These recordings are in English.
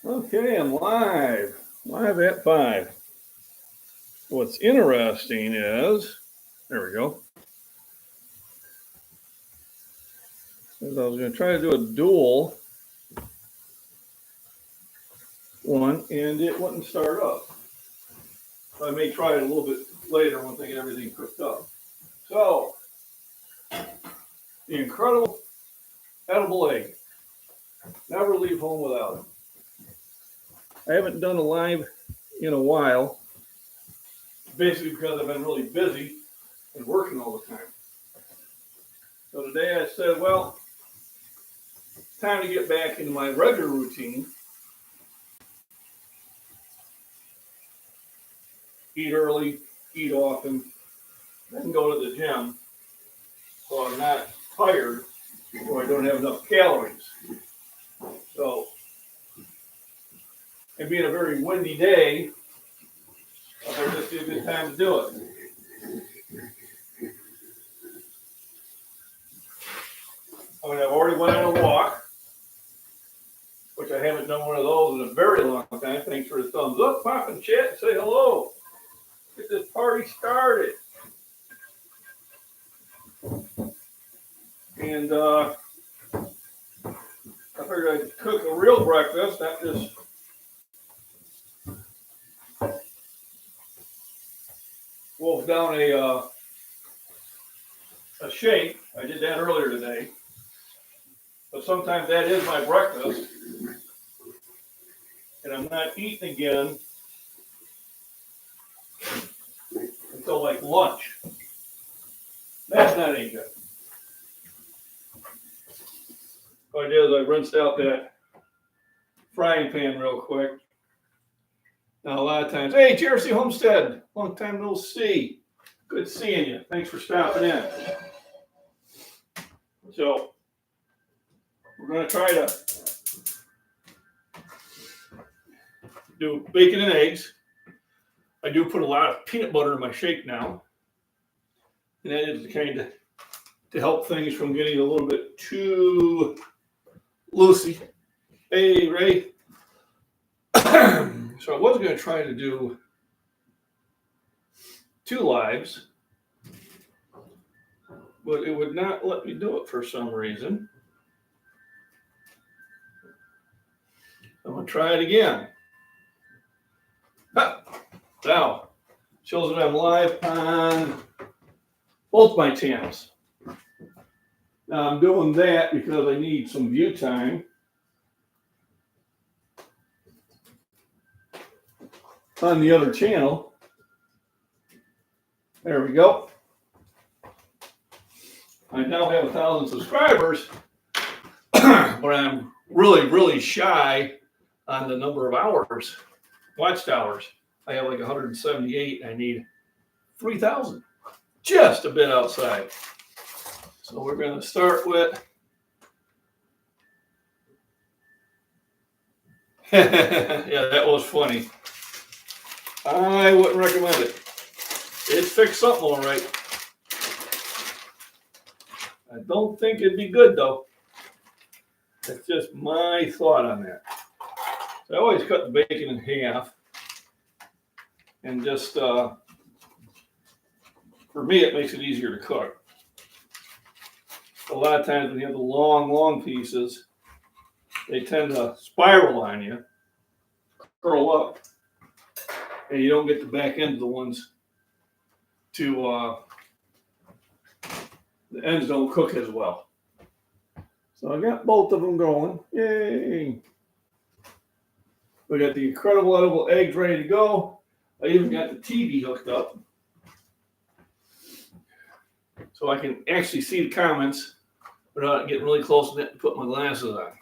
Okay, I'm live at 5. What's interesting is, there we go, is I was going to try to do a dual one, and it wouldn't start up. So I may try it a little bit later once I get everything cooked up. So, the incredible edible egg. Never leave home without it. I haven't done a live in a while, basically because I've been really busy and working all the time. So today I said, well, time to get back into my regular routine. Eat early, eat often, then go to the gym so I'm not tired or I don't have enough calories. So, and being a very windy day, I thought this would be a good time to do it. I mean, I've already went on a walk, which I haven't done one of those in a very long time. Thanks for the thumbs up, pop and chat, and say hello. Get this party started. And I figured I'd cook a real breakfast, not just wolf down a shake. I did that earlier today. But sometimes that is my breakfast. And I'm not eating again until like lunch. That's not any good. What I did is I rinsed out that frying pan real quick. Now, a lot of times, hey, Jersey Homestead, long time no see. Good seeing you. Thanks for stopping in. So, we're going to try to do bacon and eggs. I do put a lot of peanut butter in my shake now. And that is kind of to help things from getting a little bit too loosey. Hey, Ray. So I was going to try to do 2 lives, but it would not let me do it for some reason. I'm going to try it again. Now, shows that I'm live on both my channels. Now I'm doing that because I need some view time. On the other channel. There we go. I now have 1,000 subscribers, but I'm really shy on the number of hours, watched hours. I have like 178. I need 3,000, just a bit outside. So we're going to start with. Yeah, that was funny. I wouldn't recommend it. It fixed something all right. I don't think it'd be good though. That's just my thought on that. So I always cut the bacon in half. And just, for me, it makes it easier to cook. A lot of times when you have the long pieces, they tend to spiral on you, curl up, and you don't get the back end of the ones to, the ends don't cook as well. So I got both of them going. Yay! We got the incredible edible eggs ready to go. I even got the TV hooked up. So I can actually see the comments without getting really close to put my glasses on.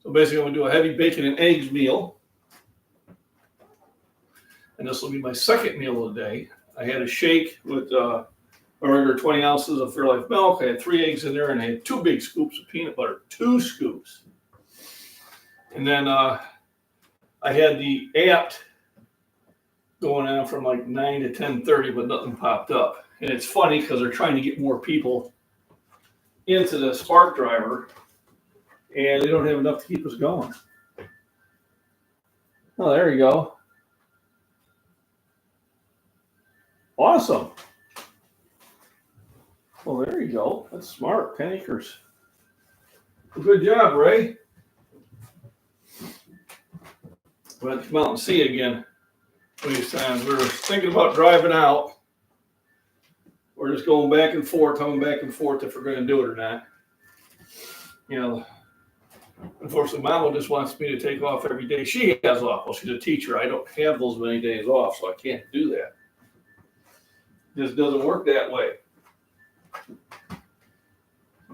So basically I'm going to do a heavy bacon and eggs meal. And this will be my second meal of the day. I had a shake with a regular 20 ounces of Fairlife milk. I had 3 eggs in there and I had 2 big scoops of peanut butter. 2 scoops. And then I had the apt going on from like 9 to 10:30, but nothing popped up. And it's funny because they're trying to get more people into the spark driver and they don't have enough to keep us going. Oh, there you go. Awesome. Well, there you go. That's smart. 10 acres. Well, good job, Ray. We'll have to come out and see it again one of these times. We were thinking about driving out. We're just going back and forth, coming back and forth if we're going to do it or not. You know, unfortunately, Mama just wants me to take off every day she has off. Well, she's a teacher. I don't have those many days off, so I can't do that. It just doesn't work that way.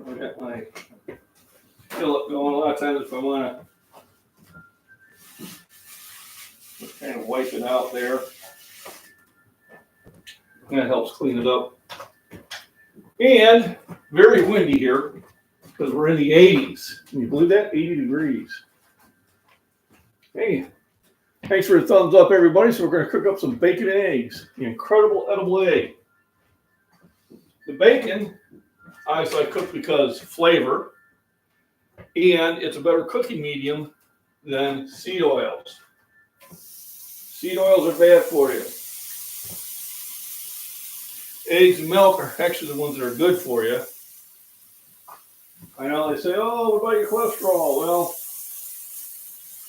I got my Philip going. A lot of times if I want to kind of wipe it out there, that helps clean it up. And very windy here because we're in the 80s. Can you believe that? 80 degrees. Hey, thanks for the thumbs up, everybody. So we're going to cook up some bacon and eggs. The incredible edible egg. The bacon, obviously, I cook because flavor, and it's a better cooking medium than seed oils. Seed oils are bad for you. Eggs and milk are actually the ones that are good for you. I know they say, oh, what about your cholesterol? Well,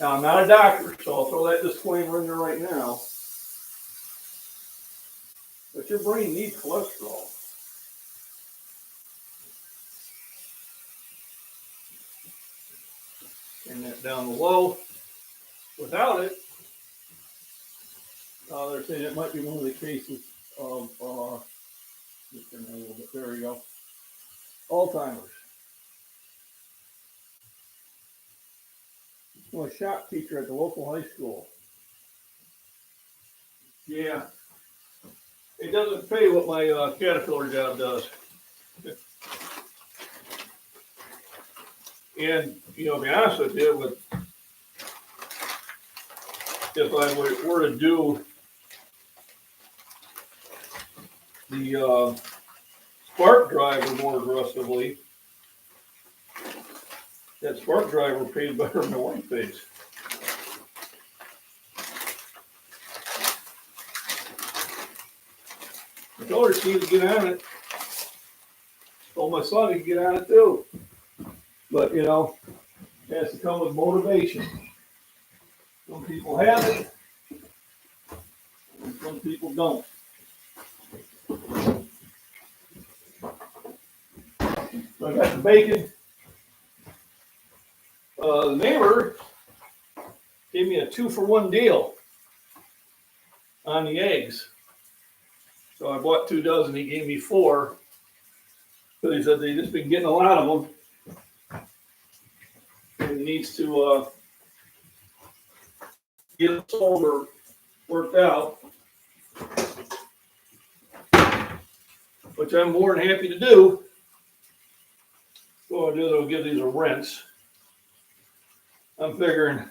now I'm not a doctor, so I'll throw that disclaimer in there right now. But your brain needs cholesterol. Turn that down low. Without it, they're saying it might be one of the cases of, just turn that a little bit, there we go, Alzheimer's. I'm a shop teacher at the local high school. Yeah, it doesn't pay what my Caterpillar job does. And, you know, to be honest with you, if I were to do the spark driver more aggressively, that spark driver pays better than the white pays. I told her she needs to get on it. Told my son he could get on it too. But, you know, it has to come with motivation. Some people have it, and some people don't. So I got the bacon. The neighbor gave me a 2-for-1 deal on the eggs. So I bought 2 dozen. He gave me 4. But he said they've just been getting a lot of them. And he needs to get it sold or worked out. Which I'm more than happy to do. So what I'll do is I'll give these a rinse. I'm figuring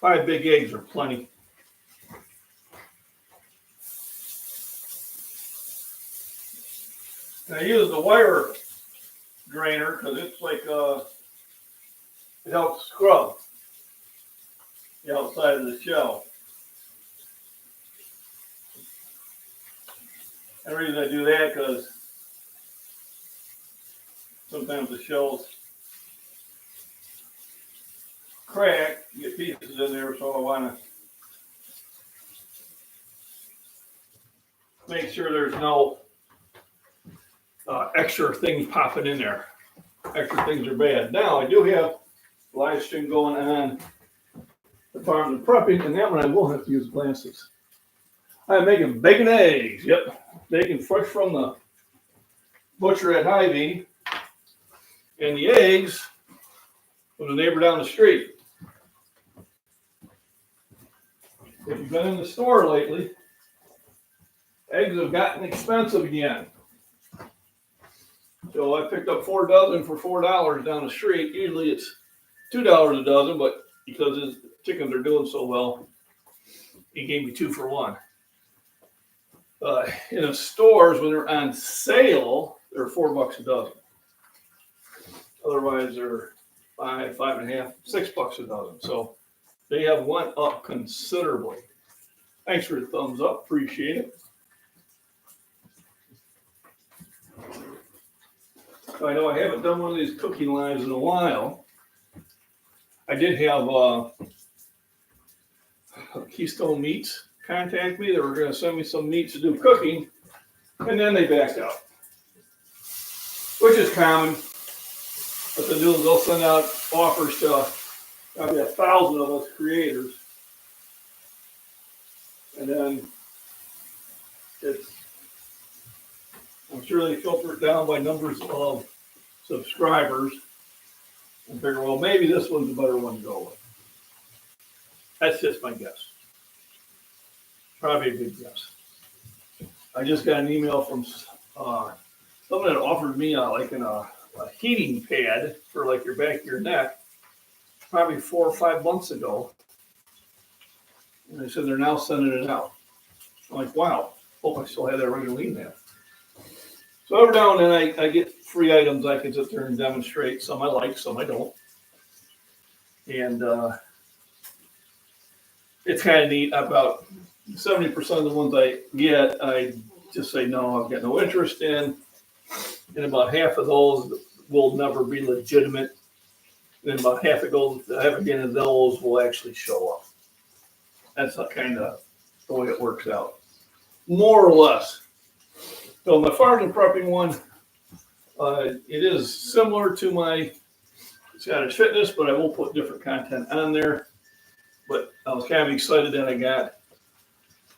5 big eggs are plenty. And I use the wire drainer because it's like it helps scrub the outside of the shell. And the reason I do that because sometimes the shells crack, you get pieces in there, so I want to make sure there's no extra things popping in there. Extra things are bad. Now, I do have live stream going on the farm and prepping, and that one I will have to use glasses. I'm making bacon eggs. Yep, bacon fresh from the butcher at Hy-Vee, and the eggs from the neighbor down the street. If you've been in the store lately, eggs have gotten expensive again. So I picked up 4 dozen for $4 down the street. Usually it's $2 a dozen, but because his chickens are doing so well, he gave me 2 for 1. In the stores, when they're on sale, they're $4 a dozen. Otherwise, they're $5, $5.50, $6 a dozen. So They have went up considerably. Thanks for the thumbs up. Appreciate it. I know I haven't done one of these cooking lives in a while. I did have Keystone Meats contact me. They were going to send me some meats to do cooking, and then they backed out, which is common. What they do is they'll send out offers to probably 1,000 of us creators, and then I'm sure they filter it down by numbers of subscribers and figure, well, maybe this one's a better one to go with. That's just my guess. Probably a good guess. I just got an email from someone that offered me a heating pad for like your back of your neck, probably 4 or 5 months ago. And they said they're now sending it out. I'm like, wow, hope I still have that original email. So every now and then I get free items I can sit there and demonstrate. Some I like, some I don't. And it's kind of neat. About 70% of the ones I get, I just say, no, I've got no interest in. And about half of those will never be legitimate. And about half of those will actually show up. That's kind of the way it works out. More or less. So my farm and prepping one, it is similar to my Scottish Fitness, but I will put different content on there. But I was kind of excited that I got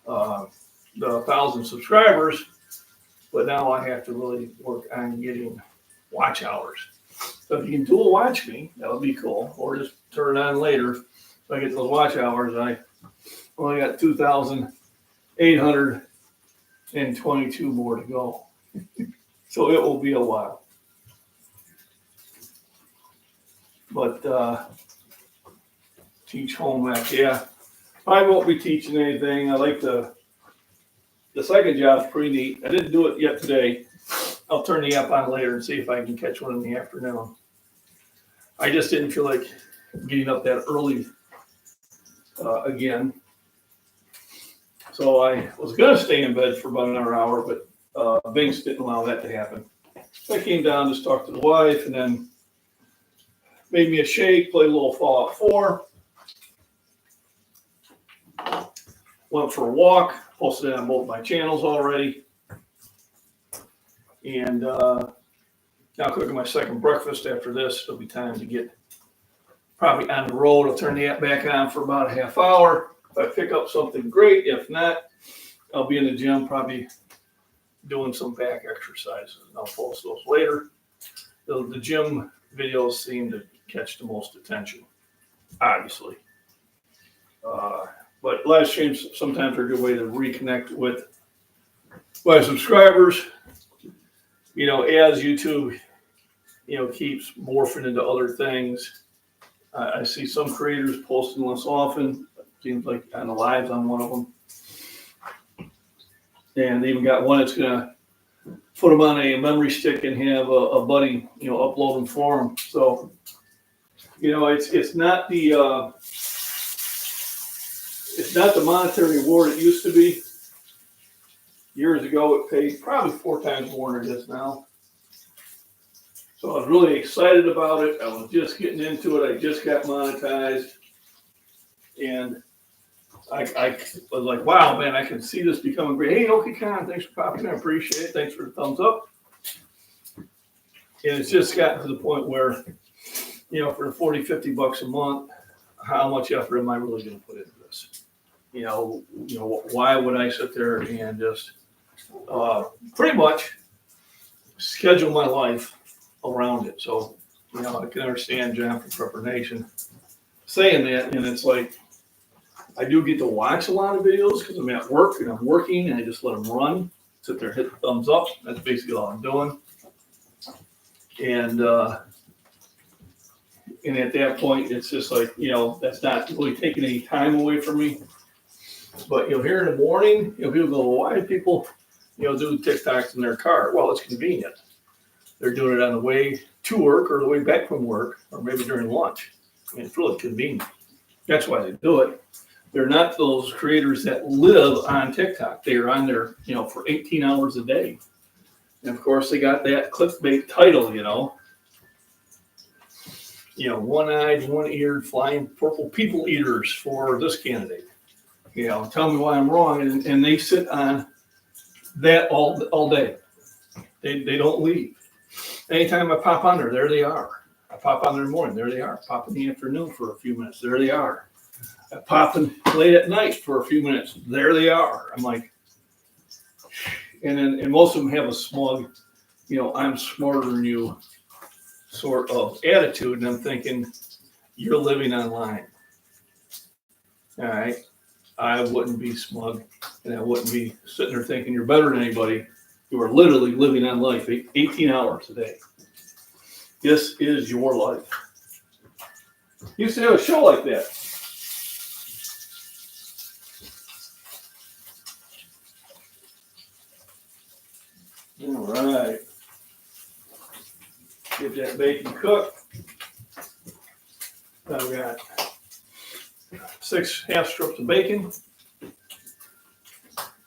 the 1,000 subscribers, but now I have to really work on getting watch hours. So if you can dual watch me, that would be cool, or just turn it on later. So I get those watch hours. I only got 2,822 more to go. So it will be a while. But teach home ec, yeah. I won't be teaching anything. I like the second job's pretty neat. I didn't do it yet today. I'll turn the app on later and see if I can catch one in the afternoon. I just didn't feel like getting up that early again. So I was going to stay in bed for about another hour, but Binks didn't allow that to happen. So I came down, just talked to the wife, and then made me a shake, played a little Fallout 4. Went for a walk, posted it on both my channels already. And now cooking my second breakfast after this. It'll be time to get probably on the road. I'll turn the app back on for about a half hour. If I pick up something, great. If not, I'll be in the gym probably doing some back exercises. And I'll post those later. The gym videos seem to catch the most attention, obviously. But live streams sometimes are a good way to reconnect with my subscribers. You know, as YouTube, keeps morphing into other things. I see some creators posting less often. Seems like on the lives, I'm one of them. And they even got one that's gonna put them on a memory stick and have a buddy, upload them for them. So, it's not the monetary reward it used to be. Years ago, it paid probably 4 times more than it is now. So I was really excited about it. I was just getting into it. I just got monetized. And I was like, wow, man, I can see this becoming great. Hey, Okie Khan, thanks for popping in. I appreciate it. Thanks for the thumbs up. And it's just gotten to the point where, for the $40-50 a month, how much effort am I really going to put into this? Why would I sit there and just pretty much schedule my life around it? So, I can understand John from Prepper Nation saying that, and it's like, I do get to watch a lot of videos because I'm at work and I'm working, and I just let them run, sit there, hit the thumbs up. That's basically all I'm doing. And at that point, it's just like, that's not really taking any time away from me. But, here in the morning, people go, well, why do people, do TikToks in their car? Well, it's convenient. They're doing it on the way to work or the way back from work, or maybe during lunch. I mean, it's really convenient. That's why they do it. They're not those creators that live on TikTok. They are on there, for 18 hours a day. And of course, they got that clickbait title, one-eyed, one-eared, flying purple people eaters for this candidate. Tell me why I'm wrong. And they sit on that all day. They don't leave. Anytime I pop on there they are. I pop on there in the morning, there they are. Pop in the afternoon for a few minutes, there they are. I pop in late at night for a few minutes, there they are. I'm like, and most of them have a smug, I'm smarter than you sort of attitude. And I'm thinking, you're living online. All right. I wouldn't be smug, and I wouldn't be sitting there thinking you're better than anybody. You are literally living on life 18 hours a day. This is your life. You used to have a show like that. All right. Get that bacon cooked. I've got 6 half strips of bacon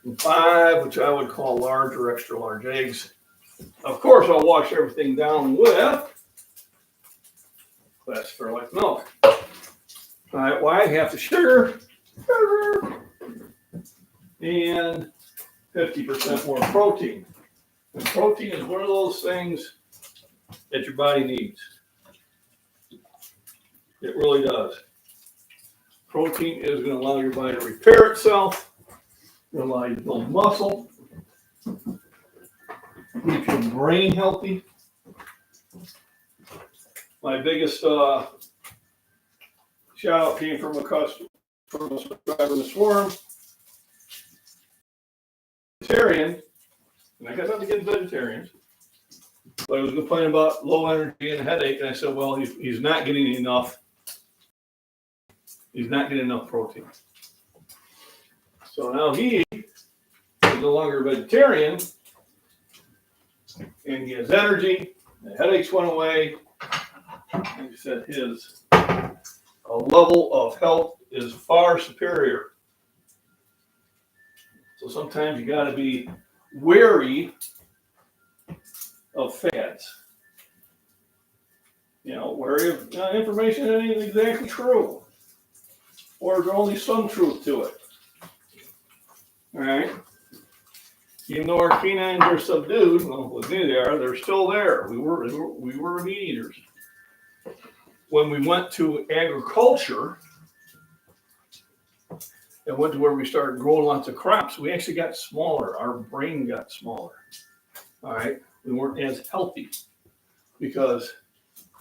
and 5, which I would call large or extra large eggs. Of course, I'll wash everything down with glass Fairlife milk. All right, well, I have the sugar and 50% more protein. And protein is one of those things that your body needs. It really does. Protein is going to allow your body to repair itself. It's going to allow you to build muscle. Keep your brain healthy. My biggest shout out came from a customer, from a subscriber this forum. Vegetarian, and I got nothing against vegetarians, but I was complaining about low energy and a headache, and I said, well, he's not getting enough. He's not getting enough protein. So now he is no longer a vegetarian, and he has energy. The headaches went away. Like I said, his level of health is far superior. So sometimes you got to be wary of fads. Wary of information that ain't exactly true, or there's only some truth to it. All right. Even though our canines are subdued, well, with me they're still there. We were meat eaters. When we went to agriculture and went to where we started growing lots of crops, we actually got smaller. Our brain got smaller. All right. We weren't as healthy because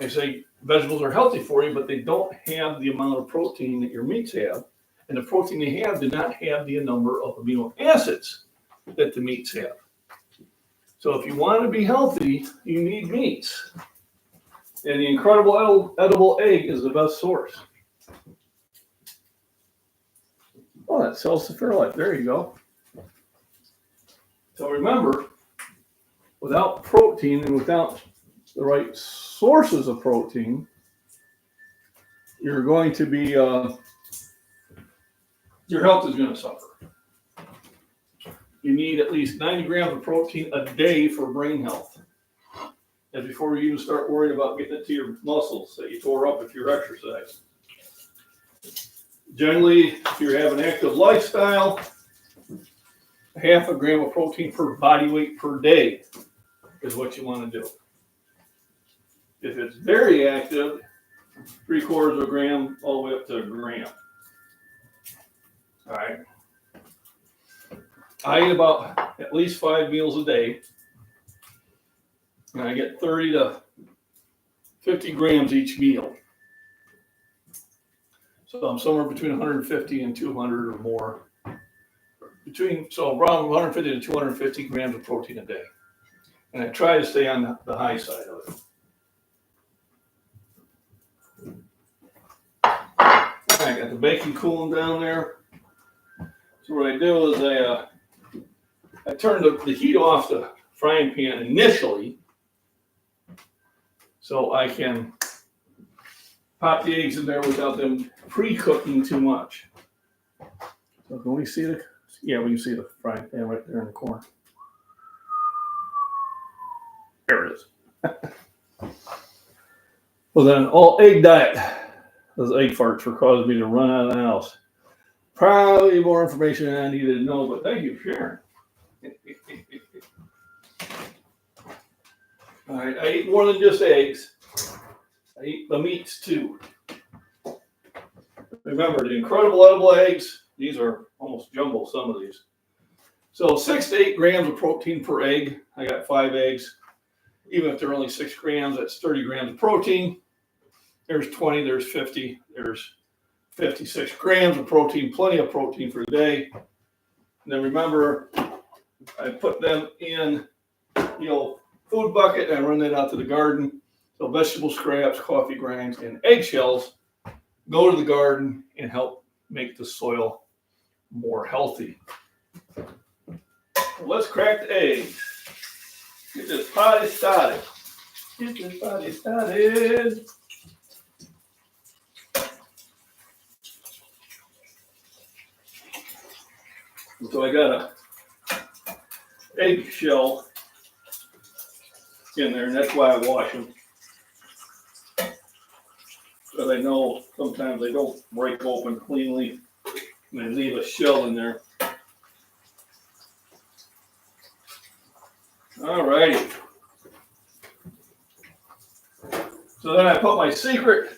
they say vegetables are healthy for you, but they don't have the amount of protein that your meats have. And the protein they have do not have the number of amino acids that the meats have. So if you want to be healthy, you need meats. And the incredible edible egg is the best source. Oh, that sells the Fairlife. There you go. So remember, without protein and without the right sources of protein, you're going to be, your health is going to suffer. You need at least 90 grams of protein a day for brain health. And before you even start worrying about getting it to your muscles that you tore up if you're exercising. Generally, if you have an active lifestyle, half a gram of protein per body weight per day is what you want to do. If it's very active, 3/4 of a gram all the way up to a gram. All right. I eat about at least 5 meals a day, and I get 30 to 50 grams each meal. So I'm somewhere between 150 and 200 or more. So around 150 to 250 grams of protein a day. And I try to stay on the high side of it. I got the bacon cooling down there. So what I do is I turn the heat off the frying pan initially so I can pop the eggs in there without them pre-cooking too much. So can we see the? Yeah, we can see the frying pan right there in the corner. There it is. Well, then, all egg diet. Those egg farts were causing me to run out of the house. Probably more information than I needed to know, but thank you for sharing. All right, I eat more than just eggs. I eat the meats too. Remember, the incredible edible eggs, these are almost jumbo, some of these. So 6 to 8 grams of protein per egg. I got 5 eggs. Even if they're only 6 grams, that's 30 grams of protein. There's 20, there's 50, there's 56 grams of protein, plenty of protein for the day. And then remember, I put them in, food bucket and I run that out to the garden. So vegetable scraps, coffee grinds, and eggshells go to the garden and help make the soil more healthy. So let's crack the eggs. Get this party started. So I got a eggshell in there, and that's why I wash them. Because I know sometimes they don't break open cleanly, and they leave a shell in there. All righty. So then I put my secret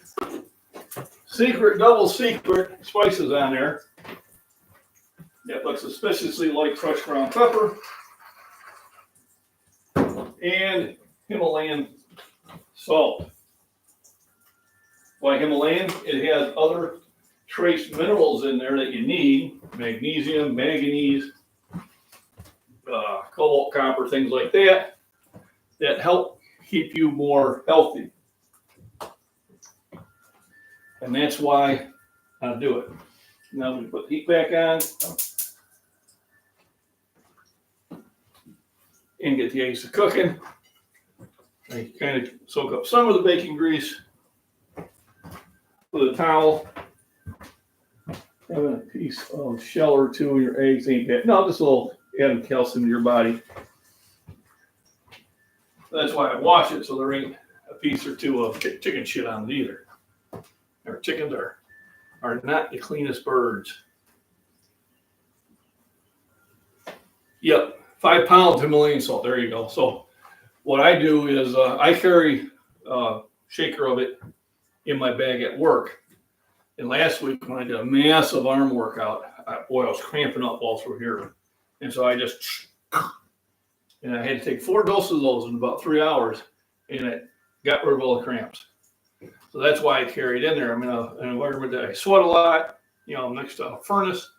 double secret spices on there. That looks suspiciously like crushed ground pepper and Himalayan salt. Why Himalayan? It has other trace minerals in there that you need: magnesium, manganese, cobalt, copper, things like that, that help keep you more healthy. And that's why I do it. Now we put the heat back on and get the eggs to cooking. I kind of soak up some of the baking grease with a towel. Having a piece of shell or two of your eggs ain't bad. No, just a little added calcium to your body. That's why I wash it, so there ain't a piece or two of chicken shit on it either. Our chickens are not the cleanest birds. Yep, 5 pounds Himalayan salt. There you go. So what I do is I carry a shaker of it in my bag at work. And last week when I did a massive arm workout, I was cramping up all through here. And so I just, and I had to take 4 doses of those in about 3 hours, and it got rid of all the cramps. So that's why I carry it in there. I'm in an environment that I sweat a lot, next to a furnace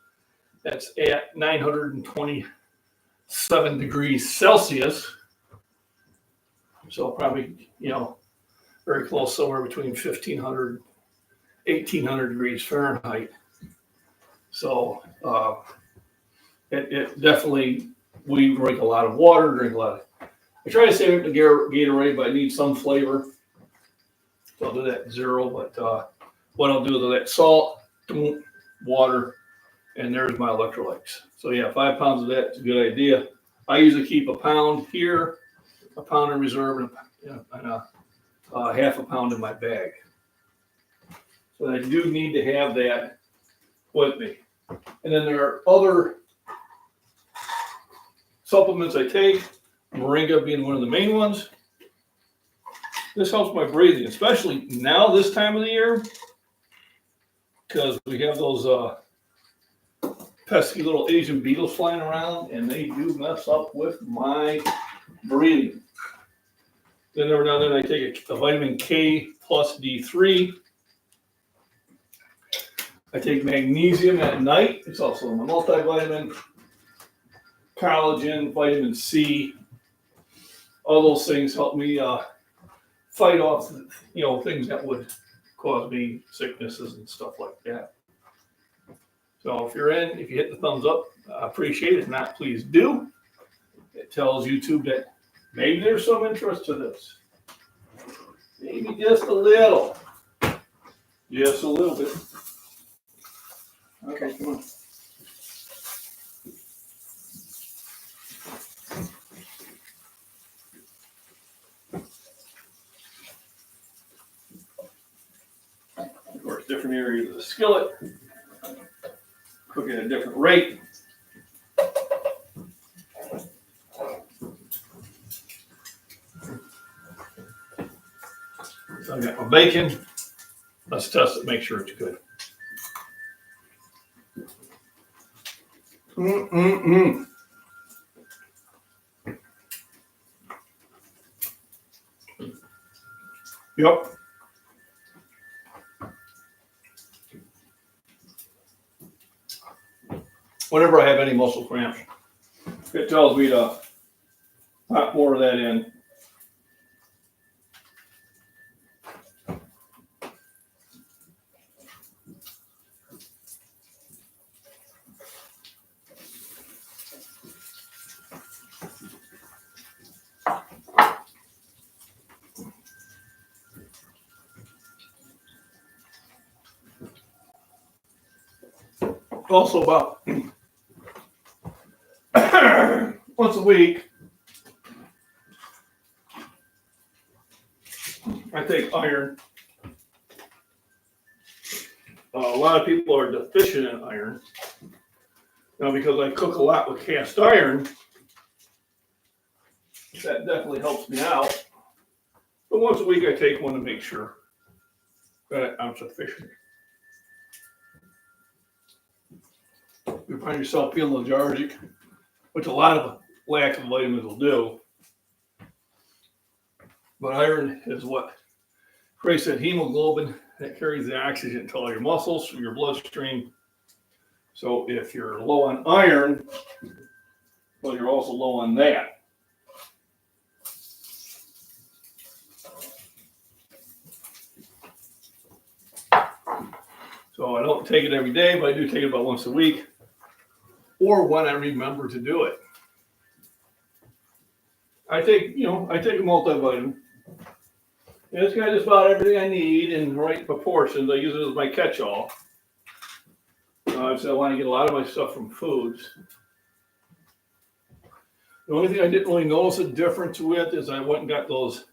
that's at 927 degrees Celsius. So probably, very close, somewhere between 1,500, 1,800 degrees Fahrenheit. So it definitely, we drink a lot of water, I try to save it to Gatorade, but I need some flavor. So I'll do that at 0, but what I'll do is that salt, water, and there's my electrolytes. So yeah, 5 pounds of that is a good idea. I usually keep a pound here, a pound in reserve, and half a pound in my bag. So I do need to have that with me. And then there are other supplements I take, moringa being one of the main ones. This helps my breathing, especially now this time of the year, because we have those pesky little Asian beetles flying around, and they do mess up with my breathing. Then every now and then I take a vitamin K plus D3. I take magnesium at night. It's also a multivitamin, collagen, vitamin C. All those things help me fight off, things that would cause me sicknesses and stuff like that. So if you hit the thumbs up, I appreciate it. If not, please do. It tells YouTube that maybe there's some interest to this. Maybe just a little. Just a little bit. Okay, come on. Of course, different areas of the skillet. Cook at a different rate. So I got my bacon. Let's test it, make sure it's good. Yep. Whenever I have any muscle cramps, it tells me to pop more of that in. Also, about once a week, I take iron. A lot of people are deficient in iron. Now, because I cook a lot with cast iron, that definitely helps me out. But once a week, I take one to make sure that I'm sufficient. You find yourself feeling lethargic, which a lot of lack of vitamins will do. But iron is what creates that hemoglobin that carries the oxygen to all your muscles through your bloodstream. So if you're low on iron, well, you're also low on that. So I don't take it every day, but I do take it about once a week, or when I remember to do it. I take a multivitamin. And it's got just about everything I need in the right proportions. I use it as my catch-all. So I want to get a lot of my stuff from foods. The only thing I didn't really notice a difference with is I went and got those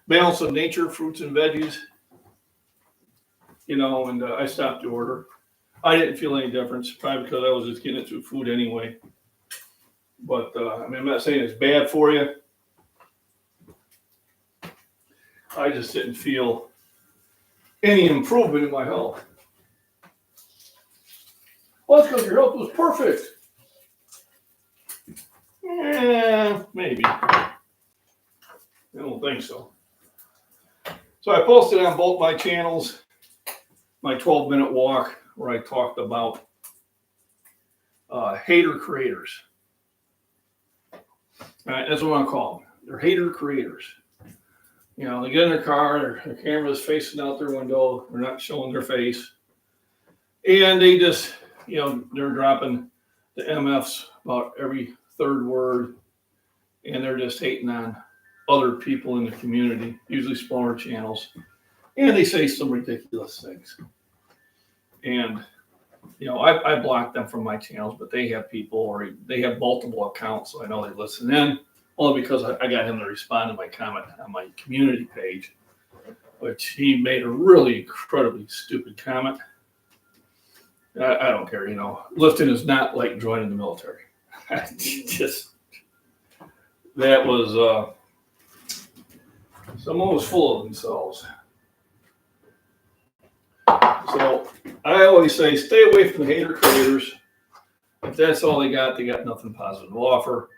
balance of nature fruits and veggies. And I stopped the order. I didn't feel any difference, probably because I was just getting it through food anyway. But I'm not saying it's bad for you. I just didn't feel any improvement in my health. Well, that's because your health was perfect. Yeah, maybe. I don't think so. So I posted on both my channels my 12-minute walk where I talked about hater creators. That's what I call them. They're hater creators. They get in their car, their camera's facing out their window, they're not showing their face. And they just, they're dropping the MFs about every third word. And they're just hating on other people in the community, usually smaller channels. And they say some ridiculous things. And, I blocked them from my channels, but they have people, or they have multiple accounts, so I know they listen in. Only because I got him to respond to my comment on my community page, which he made a really incredibly stupid comment. I don't care, lifting is not like joining the military. That was, someone was full of themselves. So I always say, stay away from the hater creators. If that's all they got nothing positive to offer.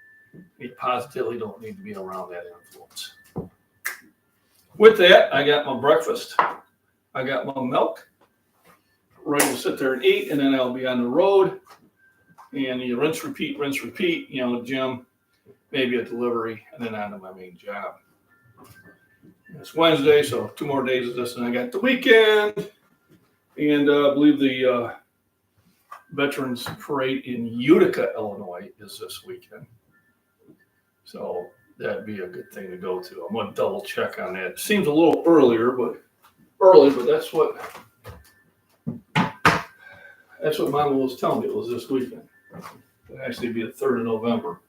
You positively don't need to be around that influence. With that, I got my breakfast. I got my milk. Ready to sit there and eat, and then I'll be on the road. And you rinse, repeat, gym, maybe a delivery, and then on to my main job. It's Wednesday, so 2 more days of this, and I got the weekend. And I believe the Veterans Parade in Utica, Illinois is this weekend. So that'd be a good thing to go to. I'm gonna double check on that. It seems a little early, but that's what Mama was telling me. It was this weekend. It'd actually be the 3rd of November.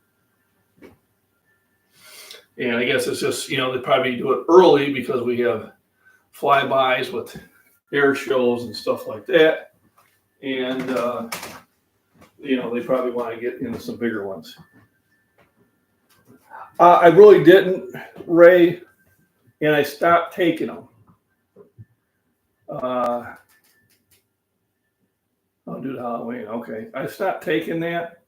And I guess it's just, they probably do it early because we have flybys with air shows and stuff like that. And, they probably want to get into some bigger ones. I really didn't, Ray, and I stopped taking them. I'll do the Halloween. Okay. I stopped taking that,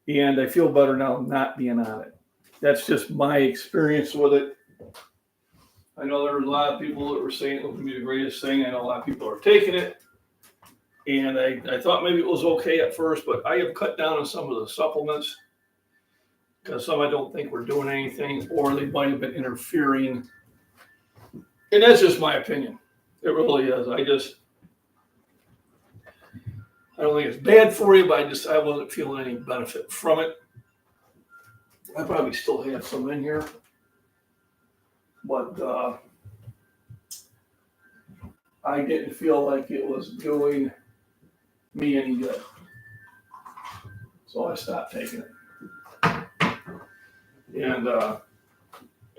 and I feel better now not being on it. That's just my experience with it. I know there were a lot of people that were saying it would be the greatest thing. I know a lot of people are taking it. And I thought maybe it was okay at first, but I have cut down on some of the supplements because some I don't think were doing anything, or they might have been interfering. And that's just my opinion. It really is. I don't think it's bad for you, but I wasn't feeling any benefit from it. I probably still have some in here, but I didn't feel like it was doing me any good. So I stopped taking it. And I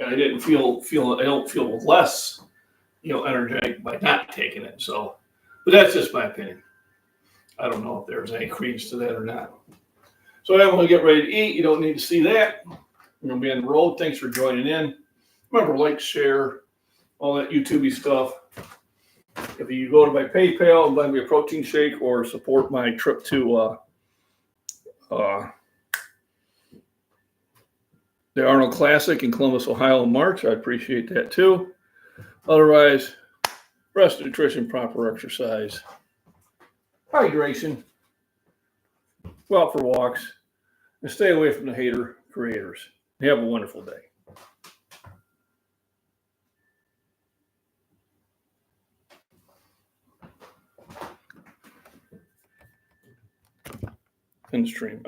didn't I don't feel less, energetic by not taking it. So, but that's just my opinion. I don't know if there's any credence to that or not. So I'm going to get ready to eat. You don't need to see that. I'm going to be on the road. Thanks for joining in. Remember, like, share, all that YouTube-y stuff. If you go to my PayPal and buy me a protein shake or support my trip to the Arnold Classic in Columbus, Ohio in March, I appreciate that too. Otherwise, rest, nutrition, proper exercise, hydration, go out for walks, and stay away from the hater creators. Have a wonderful day. End stream.